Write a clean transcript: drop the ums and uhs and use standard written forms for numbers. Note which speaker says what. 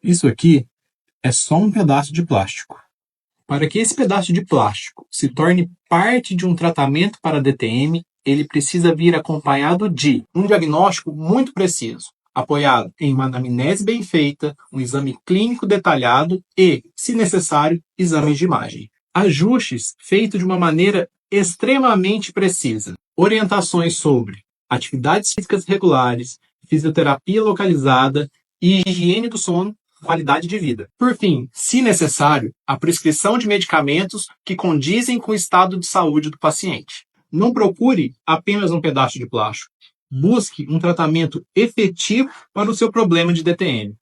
Speaker 1: Isso aqui é só um pedaço de plástico. Para que esse pedaço de plástico se torne parte de um tratamento para DTM, ele precisa vir acompanhado de um diagnóstico muito preciso, apoiado em uma anamnese bem feita, um exame clínico detalhado e, se necessário, exames de imagem. Ajustes feitos de uma maneira extremamente precisa. Orientações sobre atividades físicas regulares, fisioterapia localizada e higiene do sono, qualidade de vida. Por fim, se necessário, a prescrição de medicamentos que condizem com o estado de saúde do paciente. Não procure apenas um pedaço de plástico. Busque um tratamento efetivo para o seu problema de DTM.